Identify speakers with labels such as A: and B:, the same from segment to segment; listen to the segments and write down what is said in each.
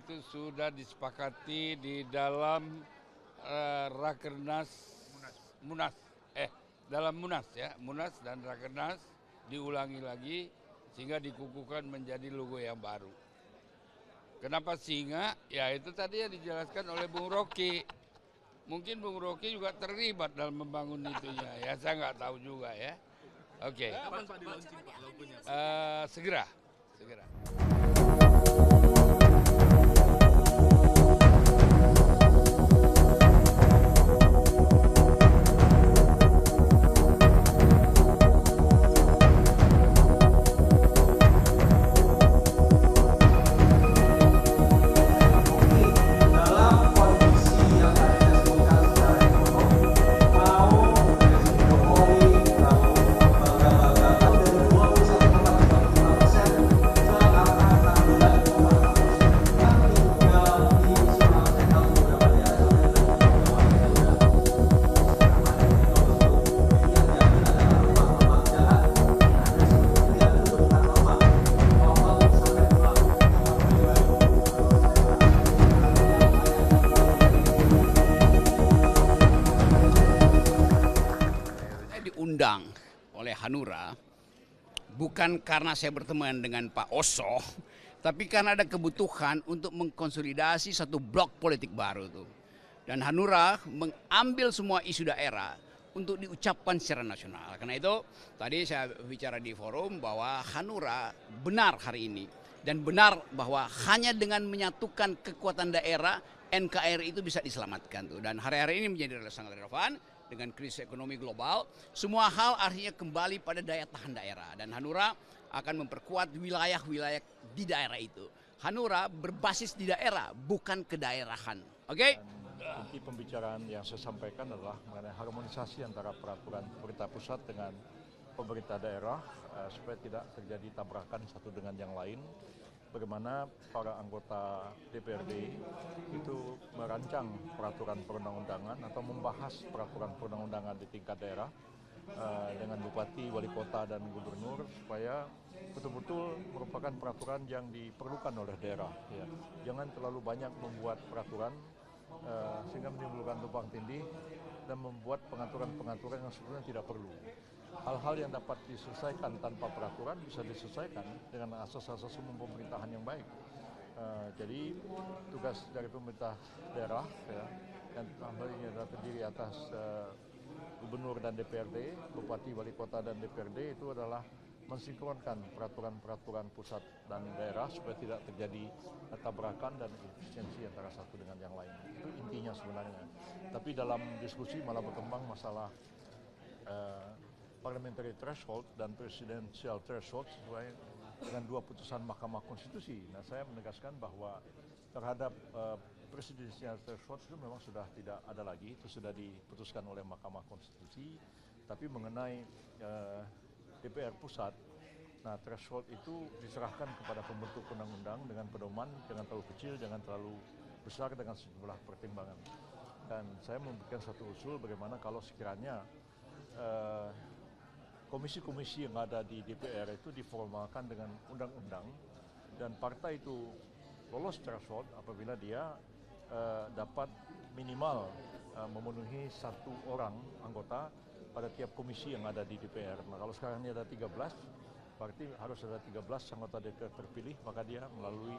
A: itu sudah disepakati di dalam Rakernas Munas, dalam Munas ya, Munas dan Rakernas diulangi lagi sehingga dikukuhkan menjadi logo yang baru. Kenapa singa? Ya itu tadi yang dijelaskan oleh Bung Rocky. Mungkin Bung Rocky juga terlibat dalam membangun itunya ya, saya nggak tahu juga ya. Oke.
B: Kapan Pak di launching Pak logonya?
A: Segera.
C: Dalam kondisi yang tadi saya sebutkan secara ekonomi, mau Presiden Jokowi, mau bangga-banggakan dari 21,35% ke angka 16,6%. Kan tinggal di Sulawesi beberapa daerah sampai dengan Jawa sudah yang diambil adalah rumah-rumah jalan yang ada seperti yang itu bukan normal sampai 2,5.
D: Saya diundang oleh Hanura bukan karena saya berteman dengan Pak Oso, tapi karena ada kebutuhan untuk mengkonsolidasi satu blok politik baru itu. Dan Hanura mengambil semua isu daerah untuk diucapkan secara nasional. Karena itu tadi saya bicara di forum bahwa Hanura benar hari ini. Dan benar bahwa hanya dengan menyatukan kekuatan daerah, NKRI itu bisa diselamatkan tuh. Dan hari-hari ini menjadi sangat relevan dengan krisis ekonomi global. Semua hal artinya kembali pada daya tahan daerah. Dan Hanura akan memperkuat wilayah-wilayah di daerah itu. Hanura berbasis di daerah, bukan kedaerahan. Oke?
E: Inti pembicaraan yang saya sampaikan adalah mengenai harmonisasi antara peraturan pemerintah pusat dengan pemerintah daerah supaya tidak terjadi tabrakan satu dengan yang lain. Bagaimana para anggota DPRD itu merancang peraturan perundang-undangan atau membahas peraturan perundang-undangan di tingkat daerah dengan bupati, wali kota, dan gubernur supaya betul-betul merupakan peraturan yang diperlukan oleh daerah. Ya. Jangan terlalu banyak membuat peraturan sehingga menimbulkan tumpang tindih dan membuat pengaturan-pengaturan yang sebenarnya tidak perlu. Hal-hal yang dapat diselesaikan tanpa peraturan bisa diselesaikan dengan asas-asas umum pemerintahan yang baik. Jadi tugas dari pemerintah daerah ya, yang hal ini adalah terdiri atas gubernur dan DPRD, bupati, wali kota, dan DPRD itu adalah mensinkronkan peraturan-peraturan pusat dan daerah supaya tidak terjadi tabrakan dan efisiensi antara satu dengan yang lain. Itu intinya sebenarnya. Tapi dalam diskusi malah berkembang masalah parliamentary threshold dan presidential threshold sesuai dengan dua putusan Mahkamah Konstitusi. Nah, saya menegaskan bahwa terhadap presidensial threshold itu memang sudah tidak ada lagi, itu sudah diputuskan oleh Mahkamah Konstitusi. Tapi mengenai DPR pusat, nah threshold itu diserahkan kepada pembentuk undang-undang dengan pedoman jangan terlalu kecil, jangan terlalu besar dengan sejumlah pertimbangan. Dan saya memberikan satu usul bagaimana kalau sekiranya komisi-komisi yang ada di DPR itu diformalkan dengan undang-undang dan partai itu lolos threshold apabila dia dapat minimal memenuhi satu orang anggota pada tiap komisi yang ada di DPR. Nah, kalau sekarang ini ada 13, berarti harus ada 13 anggota DPR terpilih, maka dia melalui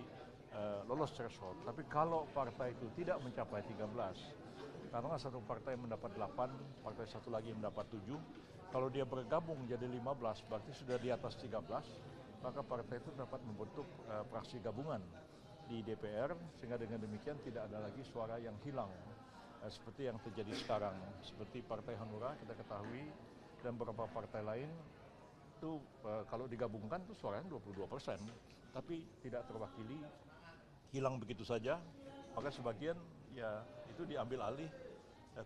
E: lolos threshold. Tapi kalau partai itu tidak mencapai 13, karena satu partai mendapat 8, partai satu lagi mendapat 7, kalau dia bergabung jadi 15, berarti sudah di atas 13, maka partai itu dapat membentuk fraksi gabungan di DPR, sehingga dengan demikian tidak ada lagi suara yang hilang. Seperti yang terjadi sekarang, seperti Partai Hanura kita ketahui dan beberapa partai lain itu kalau digabungkan itu suaranya 22%, tapi tidak terwakili, hilang begitu saja, maka sebagian ya itu diambil alih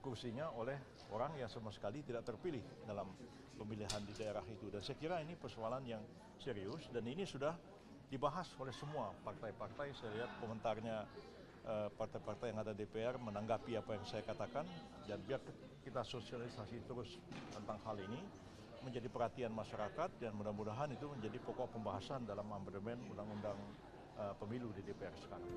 E: kursinya oleh orang yang sama sekali tidak terpilih dalam pemilihan di daerah itu. Dan saya kira ini persoalan yang serius dan ini sudah dibahas oleh semua partai-partai. Saya lihat komentarnya partai-partai yang ada DPR menanggapi apa yang saya katakan, dan biar kita sosialisasi terus tentang hal ini menjadi perhatian masyarakat dan mudah-mudahan itu menjadi pokok pembahasan dalam amandemen Undang-Undang pemilu di DPR sekarang.